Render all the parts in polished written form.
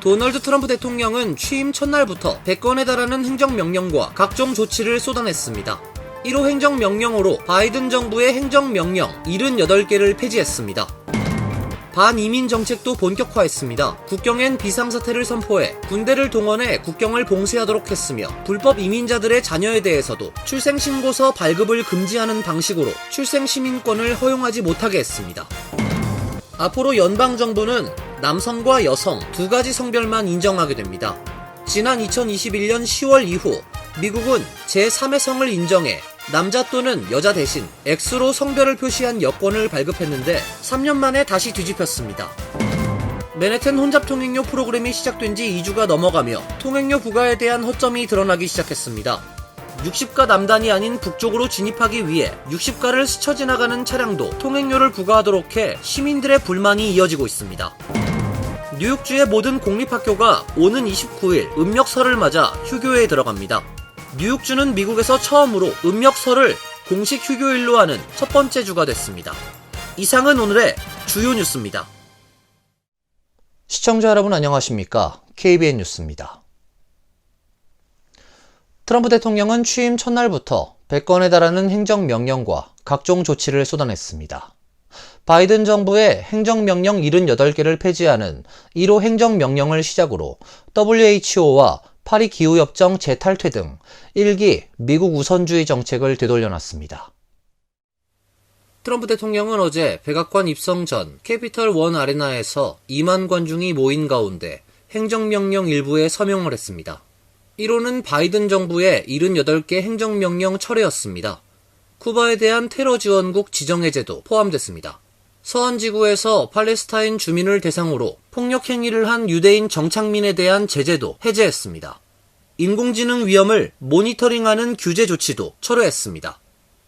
도널드 트럼프 대통령은 취임 첫날부터 100건에 달하는 행정명령과 각종 조치를 쏟아냈습니다. 1호 행정명령으로 바이든 정부의 행정명령 78개를 폐지했습니다. 반이민 정책도 본격화했습니다. 국경엔 비상사태를 선포해 군대를 동원해 국경을 봉쇄하도록 했으며 불법 이민자들의 자녀에 대해서도 출생신고서 발급을 금지하는 방식으로 출생시민권을 허용하지 못하게 했습니다. 앞으로 연방정부는 남성과 여성 두 가지 성별만 인정하게 됩니다. 지난 2021년 10월 이후 미국은 제3의 성을 인정해 남자 또는 여자 대신 X로 성별을 표시한 여권을 발급했는데 3년 만에 다시 뒤집혔습니다. 맨해튼 혼잡 통행료 프로그램이 시작된 지 2주가 넘어가며 통행료 부과에 대한 허점이 드러나기 시작했습니다. 60가 남단이 아닌 북쪽으로 진입하기 위해 60가를 스쳐 지나가는 차량도 통행료를 부과하도록 해 시민들의 불만이 이어지고 있습니다. 뉴욕주의 모든 공립학교가 오는 29일 음력설을 맞아 휴교에 들어갑니다. 뉴욕주는 미국에서 처음으로 음력설을 공식 휴교일로 하는 첫 번째 주가 됐습니다. 이상은 오늘의 주요 뉴스입니다. 시청자 여러분 안녕하십니까? KBN 뉴스입니다. 트럼프 대통령은 취임 첫날부터 100건에 달하는 행정명령과 각종 조치를 쏟아냈습니다. 바이든 정부의 행정명령 78개를 폐지하는 1호 행정명령을 시작으로 WHO와 파리 기후협정 재탈퇴 등 1기 미국 우선주의 정책을 되돌려놨습니다. 트럼프 대통령은 어제 백악관 입성 전 캐피털 원 아레나에서 2만 관중이 모인 가운데 행정명령 일부에 서명을 했습니다. 1호는 바이든 정부의 78개 행정명령 철회였습니다. 쿠바에 대한 테러 지원국 지정 해제도 포함됐습니다. 서한지구에서 팔레스타인 주민을 대상으로 폭력 행위를 한 유대인 정착민에 대한 제재도 해제했습니다. 인공지능 위험을 모니터링하는 규제 조치도 철회했습니다.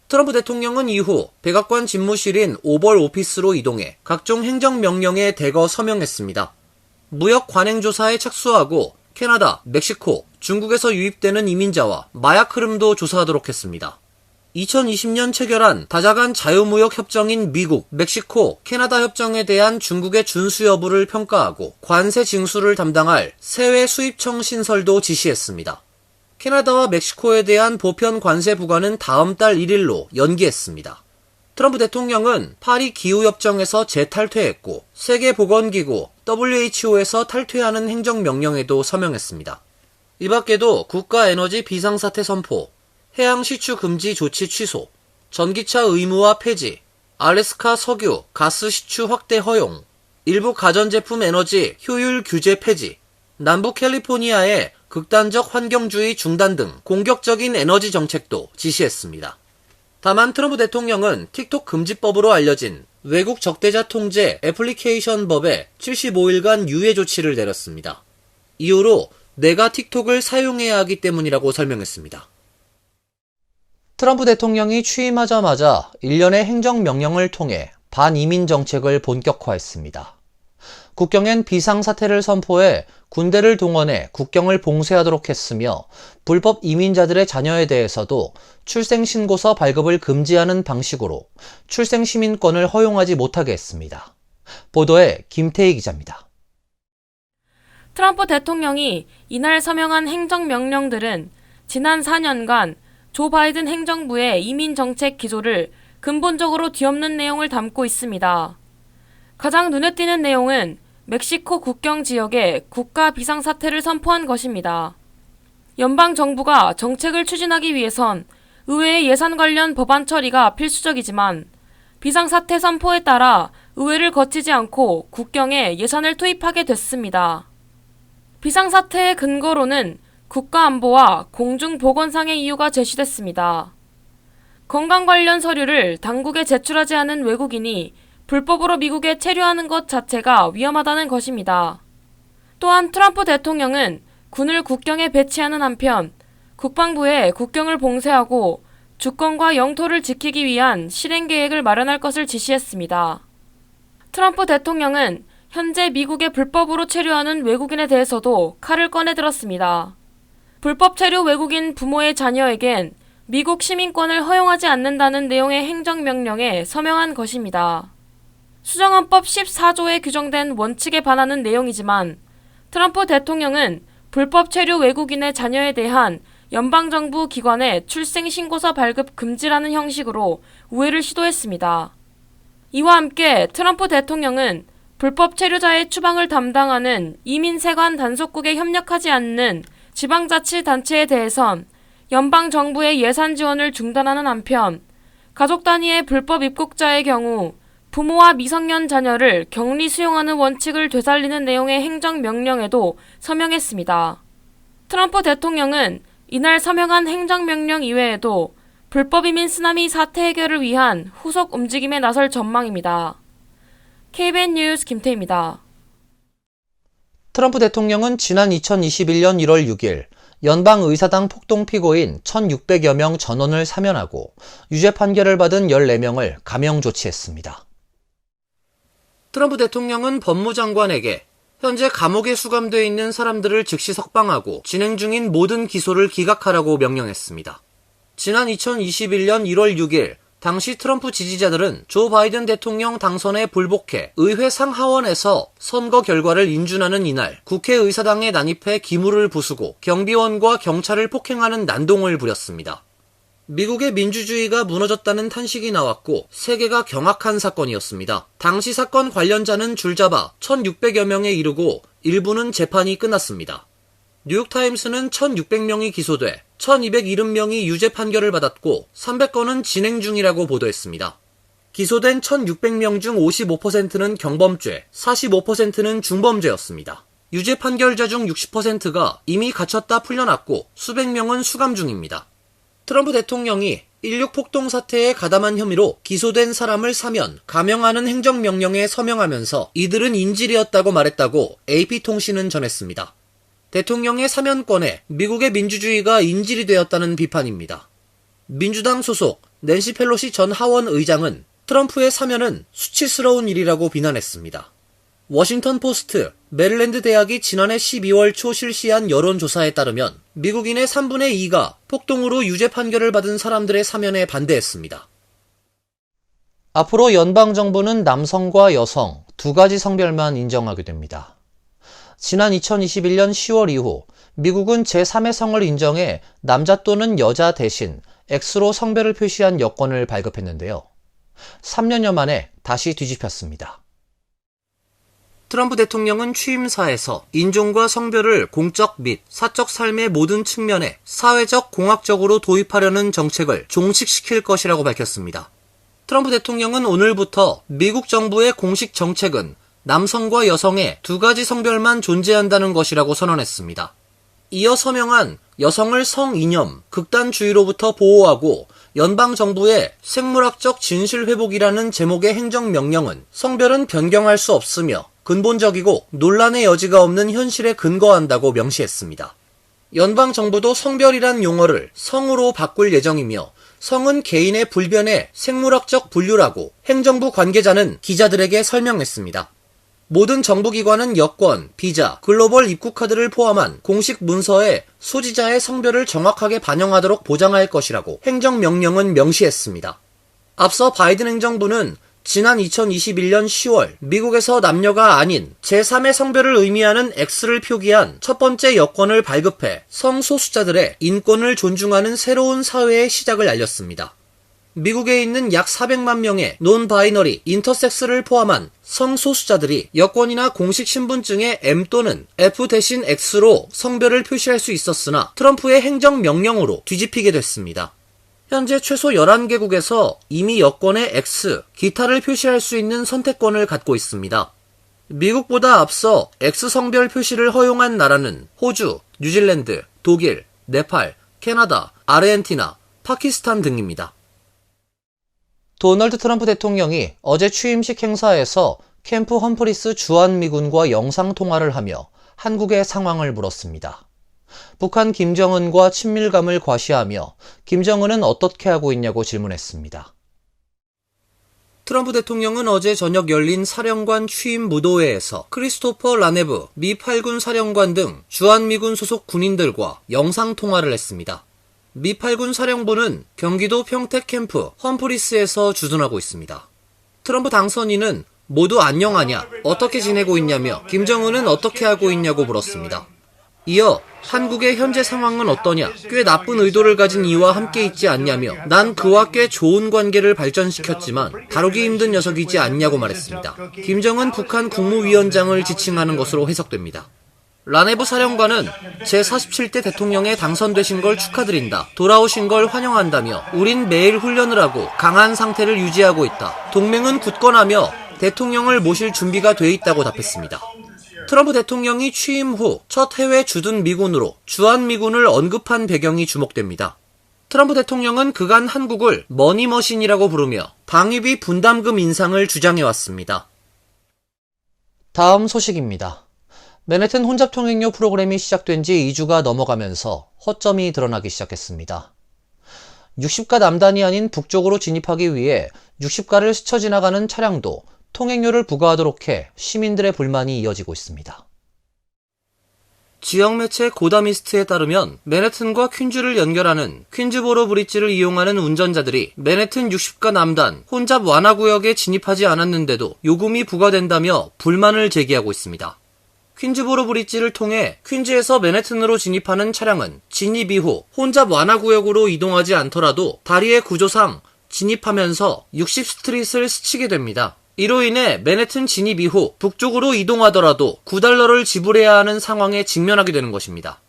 트럼프 대통령은 이후 백악관 집무실인 오벌 오피스로 이동해 각종 행정명령에 대거 서명했습니다. 무역 관행조사에 착수하고 캐나다, 멕시코, 중국에서 유입되는 이민자와 마약 흐름도 조사하도록 했습니다. 2020년 체결한 다자간 자유무역 협정인 미국, 멕시코, 캐나다 협정에 대한 중국의 준수 여부를 평가하고 관세 징수를 담당할 세외 수입청 신설도 지시했습니다. 캐나다와 멕시코에 대한 보편 관세 부과는 다음 달 1일로 연기했습니다. 트럼프 대통령은 파리 기후협정에서 재탈퇴했고 세계보건기구 WHO에서 탈퇴하는 행정명령에도 서명했습니다. 이 밖에도 국가에너지 비상사태 선포, 해양 시추 금지 조치 취소, 전기차 의무화 폐지, 알래스카 석유, 가스 시추 확대 허용, 일부 가전제품 에너지 효율 규제 폐지, 남부 캘리포니아의 극단적 환경주의 중단 등 공격적인 에너지 정책도 지시했습니다. 다만 트럼프 대통령은 틱톡 금지법으로 알려진 외국 적대자 통제 애플리케이션 법에 75일간 유예 조치를 내렸습니다. 이후로 내가 틱톡을 사용해야 하기 때문이라고 설명했습니다. 트럼프 대통령이 취임하자마자 일련의 행정명령을 통해 반이민 정책을 본격화했습니다. 국경엔 비상사태를 선포해 군대를 동원해 국경을 봉쇄하도록 했으며 불법 이민자들의 자녀에 대해서도 출생신고서 발급을 금지하는 방식으로 출생시민권을 허용하지 못하게 했습니다. 보도에 김태희 기자입니다. 트럼프 대통령이 이날 서명한 행정명령들은 지난 4년간 조 바이든 행정부의 이민정책 기조를 근본적으로 뒤엎는 내용을 담고 있습니다. 가장 눈에 띄는 내용은 멕시코 국경 지역에 국가 비상사태를 선포한 것입니다. 연방정부가 정책을 추진하기 위해선 의회의 예산 관련 법안 처리가 필수적이지만 비상사태 선포에 따라 의회를 거치지 않고 국경에 예산을 투입하게 됐습니다. 비상사태의 근거로는 국가안보와 공중보건상의 이유가 제시됐습니다. 건강 관련 서류를 당국에 제출하지 않은 외국인이 불법으로 미국에 체류하는 것 자체가 위험하다는 것입니다. 또한 트럼프 대통령은 군을 국경에 배치하는 한편 국방부에 국경을 봉쇄하고 주권과 영토를 지키기 위한 실행 계획을 마련할 것을 지시했습니다. 트럼프 대통령은 현재 미국에 불법으로 체류하는 외국인에 대해서도 칼을 꺼내 들었습니다. 불법 체류 외국인 부모의 자녀에겐 미국 시민권을 허용하지 않는다는 내용의 행정명령에 서명한 것입니다. 수정헌법 14조에 규정된 원칙에 반하는 내용이지만 트럼프 대통령은 불법 체류 외국인의 자녀에 대한 연방정부 기관의 출생신고서 발급 금지라는 형식으로 우회를 시도했습니다. 이와 함께 트럼프 대통령은 불법 체류자의 추방을 담당하는 이민세관 단속국에 협력하지 않는 지방자치단체에 대해선 연방정부의 예산 지원을 중단하는 한편 가족 단위의 불법 입국자의 경우 부모와 미성년 자녀를 격리 수용하는 원칙을 되살리는 내용의 행정명령에도 서명했습니다. 트럼프 대통령은 이날 서명한 행정명령 이외에도 불법 이민 쓰나미 사태 해결을 위한 후속 움직임에 나설 전망입니다. KBN 뉴스 김태희입니다. 트럼프 대통령은 지난 2021년 1월 6일 연방의사당 폭동 피고인 1,600여 명 전원을 사면하고 유죄 판결을 받은 14명을 감형 조치했습니다. 트럼프 대통령은 법무장관에게 현재 감옥에 수감돼 있는 사람들을 즉시 석방하고 진행 중인 모든 기소를 기각하라고 명령했습니다. 지난 2021년 1월 6일 당시 트럼프 지지자들은 조 바이든 대통령 당선에 불복해 의회 상하원에서 선거 결과를 인준하는 이날 국회의사당에 난입해 기물을 부수고 경비원과 경찰을 폭행하는 난동을 부렸습니다. 미국의 민주주의가 무너졌다는 탄식이 나왔고 세계가 경악한 사건이었습니다. 당시 사건 관련자는 줄잡아 1,600여 명에 이르고 일부는 재판이 끝났습니다. 뉴욕타임스는 1,600명이 기소돼 1,270명이 유죄 판결을 받았고 300건은 진행 중이라고 보도했습니다. 기소된 1,600명 중 55%는 경범죄, 45%는 중범죄였습니다. 유죄 판결자 중 60%가 이미 갇혔다 풀려났고 수백 명은 수감 중입니다. 트럼프 대통령이 16 폭동 사태에 가담한 혐의로 기소된 사람을 사면, 감형하는 행정명령에 서명하면서 이들은 인질이었다고 말했다고 AP통신은 전했습니다. 대통령의 사면권에 미국의 민주주의가 인질이 되었다는 비판입니다. 민주당 소속 낸시 펠로시 전 하원 의장은 트럼프의 사면은 수치스러운 일이라고 비난했습니다. 워싱턴 포스트, 메릴랜드 대학이 지난해 12월 초 실시한 여론조사에 따르면 미국인의 3분의 2가 폭동으로 유죄 판결을 받은 사람들의 사면에 반대했습니다. 앞으로 연방정부는 남성과 여성 두 가지 성별만 인정하게 됩니다. 지난 2021년 10월 이후 미국은 제3의 성을 인정해 남자 또는 여자 대신 X로 성별을 표시한 여권을 발급했는데요. 3년여 만에 다시 뒤집혔습니다. 트럼프 대통령은 취임사에서 인종과 성별을 공적 및 사적 삶의 모든 측면에 사회적, 공학적으로 도입하려는 정책을 종식시킬 것이라고 밝혔습니다. 트럼프 대통령은 오늘부터 미국 정부의 공식 정책은 남성과 여성의 두 가지 성별만 존재한다는 것이라고 선언했습니다. 이어 서명한 여성을 성이념, 극단주의로부터 보호하고 연방정부의 생물학적 진실회복이라는 제목의 행정명령은 성별은 변경할 수 없으며 근본적이고 논란의 여지가 없는 현실에 근거한다고 명시했습니다. 연방정부도 성별이란 용어를 성으로 바꿀 예정이며 성은 개인의 불변의 생물학적 분류라고 행정부 관계자는 기자들에게 설명했습니다. 모든 정부기관은 여권, 비자, 글로벌 입국카드를 포함한 공식 문서에 소지자의 성별을 정확하게 반영하도록 보장할 것이라고 행정명령은 명시했습니다. 앞서 바이든 행정부는 지난 2021년 10월 미국에서 남녀가 아닌 제3의 성별을 의미하는 X를 표기한 첫 번째 여권을 발급해 성소수자들의 인권을 존중하는 새로운 사회의 시작을 알렸습니다. 미국에 있는 약 400만 명의 논바이너리, 인터섹스를 포함한 성소수자들이 여권이나 공식 신분증에 M 또는 F 대신 X로 성별을 표시할 수 있었으나 트럼프의 행정명령으로 뒤집히게 됐습니다. 현재 최소 11개국에서 이미 여권에 X, 기타를 표시할 수 있는 선택권을 갖고 있습니다. 미국보다 앞서 X 성별 표시를 허용한 나라는 호주, 뉴질랜드, 독일, 네팔, 캐나다, 아르헨티나, 파키스탄 등입니다. 도널드 트럼프 대통령이 어제 취임식 행사에서 캠프 험프리스 주한미군과 영상통화를 하며 한국의 상황을 물었습니다. 북한 김정은과 친밀감을 과시하며 김정은은 어떻게 하고 있냐고 질문했습니다. 트럼프 대통령은 어제 저녁 열린 사령관 취임 무도회에서 크리스토퍼 라네브 미 8군 사령관 등 주한미군 소속 군인들과 영상통화를 했습니다. 미 8군 사령부는 경기도 평택 캠프 험프리스에서 주둔하고 있습니다. 트럼프 당선인은 모두 안녕하냐, 어떻게 지내고 있냐며 김정은은 어떻게 하고 있냐고 물었습니다. 이어 한국의 현재 상황은 어떠냐, 꽤 나쁜 의도를 가진 이와 함께 있지 않냐며 난 그와 꽤 좋은 관계를 발전시켰지만 다루기 힘든 녀석이지 않냐고 말했습니다. 김정은 북한 국무위원장을 지칭하는 것으로 해석됩니다. 라네브 사령관은 제47대 대통령에 당선되신 걸 축하드린다. 돌아오신 걸 환영한다며 우린 매일 훈련을 하고 강한 상태를 유지하고 있다. 동맹은 굳건하며 대통령을 모실 준비가 돼 있다고 답했습니다. 트럼프 대통령이 취임 후 첫 해외 주둔 미군으로 주한미군을 언급한 배경이 주목됩니다. 트럼프 대통령은 그간 한국을 머니머신이라고 부르며 방위비 분담금 인상을 주장해왔습니다. 다음 소식입니다. 맨해튼 혼잡통행료 프로그램이 시작된 지 2주가 넘어가면서 허점이 드러나기 시작했습니다. 60가 남단이 아닌 북쪽으로 진입하기 위해 60가를 스쳐 지나가는 차량도 통행료를 부과하도록 해 시민들의 불만이 이어지고 있습니다. 지역 매체 고다미스트에 따르면 맨해튼과 퀸즈를 연결하는 퀸즈보로 브릿지를 이용하는 운전자들이 맨해튼 60가 남단 혼잡 완화 구역에 진입하지 않았는데도 요금이 부과된다며 불만을 제기하고 있습니다. 퀸즈보로 브릿지를 통해 퀸즈에서 맨해튼으로 진입하는 차량은 진입 이후 혼잡 완화 구역으로 이동하지 않더라도 다리의 구조상 진입하면서 60스트릿을 스치게 됩니다. 이로 인해 맨해튼 진입 이후 북쪽으로 이동하더라도 $9를 지불해야 하는 상황에 직면하게 되는 것입니다.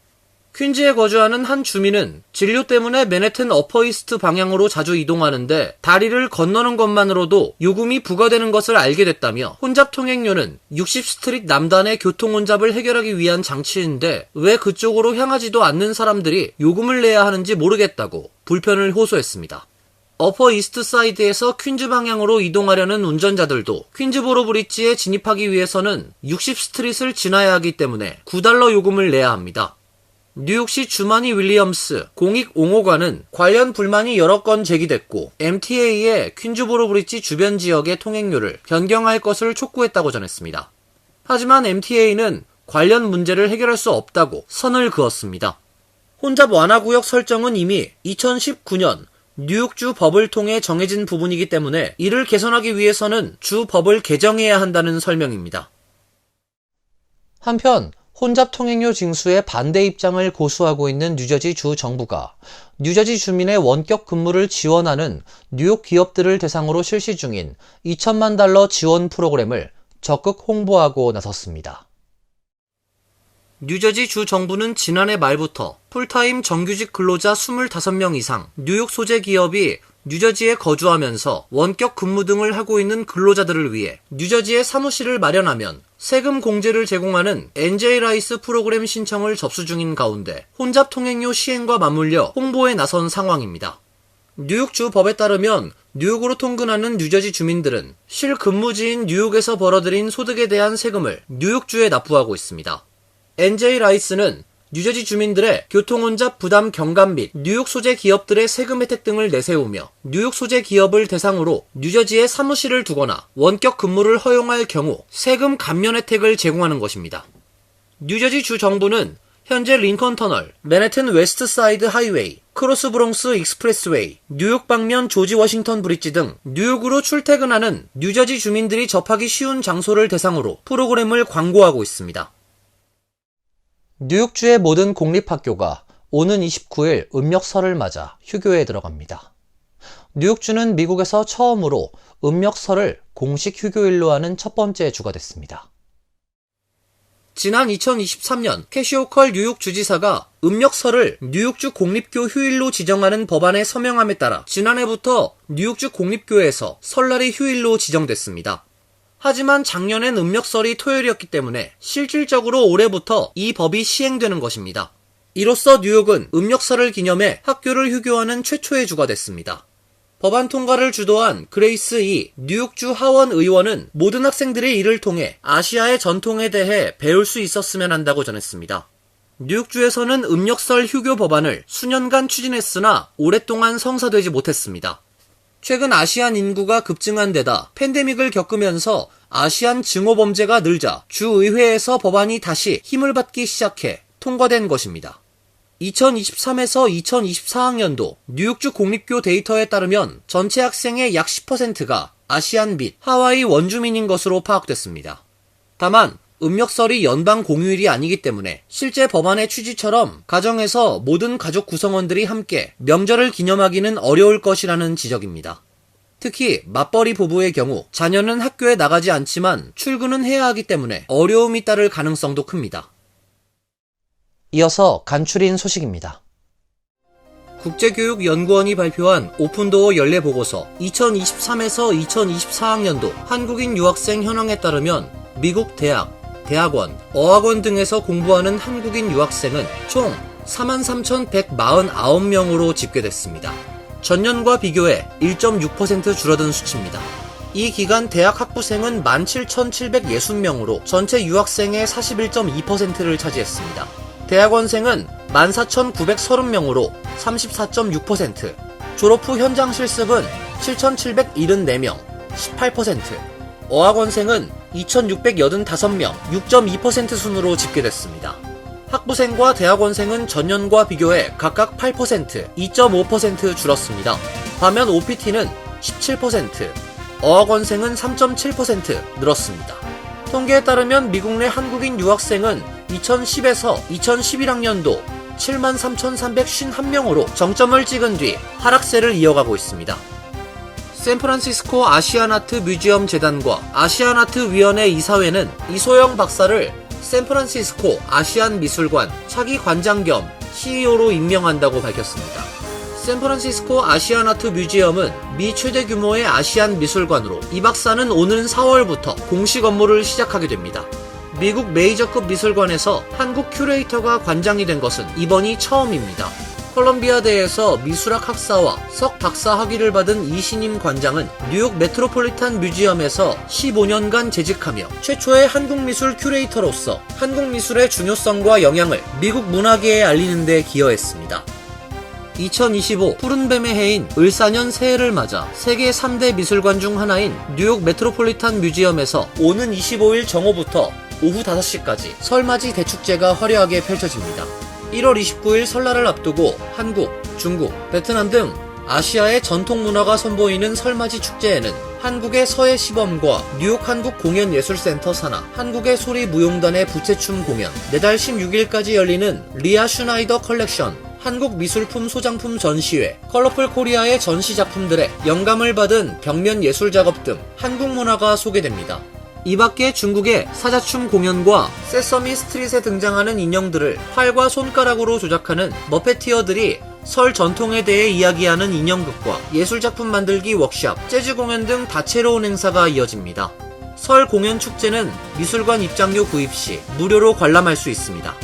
퀸즈에 거주하는 한 주민은 진료 때문에 맨해튼 어퍼이스트 방향으로 자주 이동하는데 다리를 건너는 것만으로도 요금이 부과되는 것을 알게 됐다며 혼잡 통행료는 60스트릿 남단의 교통 혼잡을 해결하기 위한 장치인데 왜 그쪽으로 향하지도 않는 사람들이 요금을 내야 하는지 모르겠다고 불편을 호소했습니다. 어퍼 이스트 사이드에서 퀸즈 방향으로 이동하려는 운전자들도 퀸즈보로 브릿지에 진입하기 위해서는 60스트릿을 지나야 하기 때문에 $9 요금을 내야 합니다. 뉴욕시 주마니 윌리엄스 공익옹호관은 관련 불만이 여러 건 제기됐고 MTA에 퀸즈보로 브릿지 주변 지역의 통행료를 변경할 것을 촉구했다고 전했습니다. 하지만 MTA는 관련 문제를 해결할 수 없다고 선을 그었습니다. 혼잡 완화구역 설정은 이미 2019년 뉴욕주 법을 통해 정해진 부분이기 때문에 이를 개선하기 위해서는 주 법을 개정해야 한다는 설명입니다. 한편 혼잡 통행료 징수에 반대 입장을 고수하고 있는 뉴저지 주 정부가 뉴저지 주민의 원격 근무를 지원하는 뉴욕 기업들을 대상으로 실시 중인 $20,000,000 지원 프로그램을 적극 홍보하고 나섰습니다. 뉴저지 주 정부는 지난해 말부터 풀타임 정규직 근로자 25명 이상 뉴욕 소재 기업이 뉴저지에 거주하면서 원격 근무 등을 하고 있는 근로자들을 위해 뉴저지에 사무실을 마련하면 세금 공제를 제공하는 NJ 라이스 프로그램 신청을 접수 중인 가운데 혼잡 통행료 시행과 맞물려 홍보에 나선 상황입니다. 뉴욕주 법에 따르면 뉴욕으로 통근하는 뉴저지 주민들은 실근무지인 뉴욕에서 벌어들인 소득에 대한 세금을 뉴욕주에 납부하고 있습니다. NJ 라이스는 뉴저지 주민들의 교통혼잡 부담 경감 및 뉴욕 소재 기업들의 세금 혜택 등을 내세우며 뉴욕 소재 기업을 대상으로 뉴저지에 사무실을 두거나 원격 근무를 허용할 경우 세금 감면 혜택을 제공하는 것입니다. 뉴저지 주 정부는 현재 링컨 터널, 맨해튼 웨스트 사이드 하이웨이, 크로스 브롱스 익스프레스웨이, 뉴욕 방면 조지 워싱턴 브릿지 등 뉴욕으로 출퇴근하는 뉴저지 주민들이 접하기 쉬운 장소를 대상으로 프로그램을 광고하고 있습니다. 뉴욕주의 모든 공립학교가 오는 29일 음력설을 맞아 휴교에 들어갑니다. 뉴욕주는 미국에서 처음으로 음력설을 공식 휴교일로 하는 첫 번째 주가 됐습니다. 지난 2023년 캐시오컬 뉴욕 주지사가 음력설을 뉴욕주 공립교 휴일로 지정하는 법안에 서명함에 따라 지난해부터 뉴욕주 공립교에서 설날이 휴일로 지정됐습니다. 하지만 작년엔 음력설이 토요일이었기 때문에 실질적으로 올해부터 이 법이 시행되는 것입니다. 이로써 뉴욕은 음력설을 기념해 학교를 휴교하는 최초의 주가 됐습니다. 법안 통과를 주도한 그레이스 이 뉴욕주 하원 의원은 모든 학생들이 이를 통해 아시아의 전통에 대해 배울 수 있었으면 한다고 전했습니다. 뉴욕주에서는 음력설 휴교 법안을 수년간 추진했으나 오랫동안 성사되지 못했습니다. 최근 아시안 인구가 급증한 데다 팬데믹을 겪으면서 아시안 증오 범죄가 늘자 주의회에서 법안이 다시 힘을 받기 시작해 통과된 것입니다. 2023에서 2024학년도 뉴욕주 공립교 데이터에 따르면 전체 학생의 약 10%가 아시안 및 하와이 원주민인 것으로 파악됐습니다. 다만 음력설이 연방 공휴일이 아니기 때문에 실제 법안의 취지처럼 가정에서 모든 가족 구성원들이 함께 명절을 기념하기는 어려울 것이라는 지적입니다. 특히 맞벌이 부부의 경우 자녀는 학교에 나가지 않지만 출근은 해야 하기 때문에 어려움이 따를 가능성도 큽니다. 이어서 간추린 소식입니다. 국제교육연구원이 발표한 오픈도어 연례보고서 2023에서 2024학년도 한국인 유학생 현황에 따르면 미국 대학, 대학원, 어학원 등에서 공부하는 한국인 유학생은 총 43,149명으로 집계됐습니다. 전년과 비교해 1.6% 줄어든 수치입니다. 이 기간 대학 학부생은 17,760명으로 전체 유학생의 41.2%를 차지했습니다. 대학원생은 14,930명으로 34.6%, 졸업 후 현장 실습은 7,774명, 18%, 어학원생은 2,685명, 6.2% 순으로 집계됐습니다. 학부생과 대학원생은 전년과 비교해 각각 8%, 2.5% 줄었습니다. 반면 OPT는 17%, 어학원생은 3.7% 늘었습니다. 통계에 따르면 미국 내 한국인 유학생은 2010에서 2011학년도 73,351명으로 정점을 찍은 뒤 하락세를 이어가고 있습니다. 샌프란시스코 아시안아트 뮤지엄 재단과 아시안아트위원회 이사회는 이소영 박사를 샌프란시스코 아시안미술관 차기 관장 겸 CEO로 임명한다고 밝혔습니다. 샌프란시스코 아시안아트 뮤지엄은 미 최대 규모의 아시안 미술관으로 이 박사는 오는 4월부터 공식 업무를 시작하게 됩니다. 미국 메이저급 미술관에서 한국 큐레이터가 관장이 된 것은 이번이 처음입니다. 콜럼비아대에서 미술학 학사와 석 박사 학위를 받은 이신임 관장은 뉴욕 메트로폴리탄 뮤지엄에서 15년간 재직하며 최초의 한국미술 큐레이터로서 한국미술의 중요성과 영향을 미국 문화계에 알리는 데 기여했습니다. 2025 푸른뱀의 해인 을사년 새해를 맞아 세계 3대 미술관 중 하나인 뉴욕 메트로폴리탄 뮤지엄에서 오는 25일 정오부터 오후 5시까지 설맞이 대축제가 화려하게 펼쳐집니다. 1월 29일 설날을 앞두고 한국, 중국, 베트남 등 아시아의 전통 문화가 선보이는 설맞이 축제에는 한국의 서예 시범과 뉴욕 한국공연예술센터 산하, 한국의 소리무용단의 부채춤 공연, 내달 16일까지 열리는 리아 슈나이더 컬렉션, 한국 미술품 소장품 전시회, 컬러풀 코리아의 전시작품들의 영감을 받은 벽면 예술작업 등 한국 문화가 소개됩니다. 이 밖에 중국의 사자춤 공연과 세서미 스트릿에 등장하는 인형들을 팔과 손가락으로 조작하는 머페티어들이 설 전통에 대해 이야기하는 인형극과 예술작품 만들기 워크숍, 재즈 공연 등 다채로운 행사가 이어집니다. 설 공연 축제는 미술관 입장료 구입 시 무료로 관람할 수 있습니다.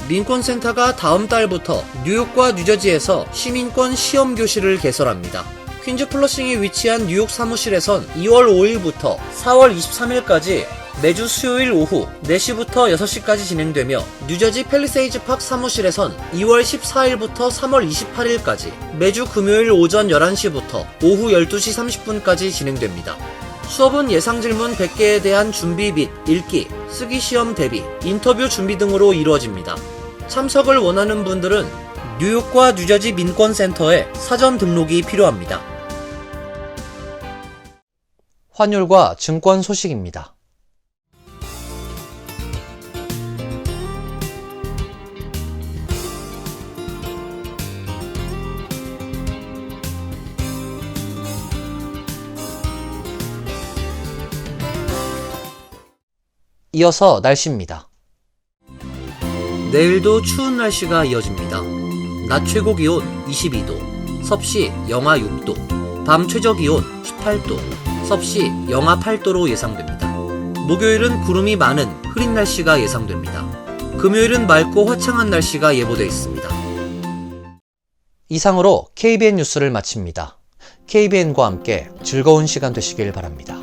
링컨센터가 다음 달부터 뉴욕과 뉴저지에서 시민권 시험교실을 개설합니다. 퀸즈 플러싱에 위치한 뉴욕 사무실에선 2월 5일부터 4월 23일까지 매주 수요일 오후 4시부터 6시까지 진행되며 뉴저지 팰리세이즈 팍 사무실에선 2월 14일부터 3월 28일까지 매주 금요일 오전 11시부터 오후 12시 30분까지 진행됩니다. 수업은 예상 질문 100개에 대한 준비 및 읽기, 쓰기 시험 대비, 인터뷰 준비 등으로 이루어집니다. 참석을 원하는 분들은 뉴욕과 뉴저지 민권센터에 사전 등록이 필요합니다. 환율과 증권 소식입니다. 이어서 날씨입니다. 내일도 추운 날씨가 이어집니다. 낮 최고 기온 22도, 섭씨 영하 6도, 밤 최저 기온 18도, 섭씨 영하 8도로 예상됩니다. 목요일은 구름이 많은 흐린 날씨가 예상됩니다. 금요일은 맑고 화창한 날씨가 예보되어 있습니다. 이상으로 KBN 뉴스를 마칩니다. KBN과 함께 즐거운 시간 되시길 바랍니다.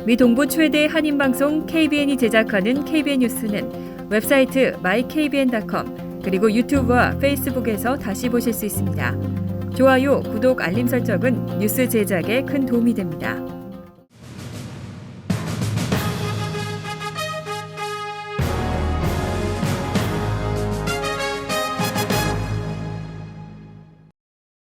미 동부 최대 한인방송 KBN이 제작하는 KBN 뉴스는 웹사이트 mykbn.com 그리고 유튜브와 페이스북에서 다시 보실 수 있습니다. 좋아요, 구독, 알림 설정은 뉴스 제작에 큰 도움이 됩니다.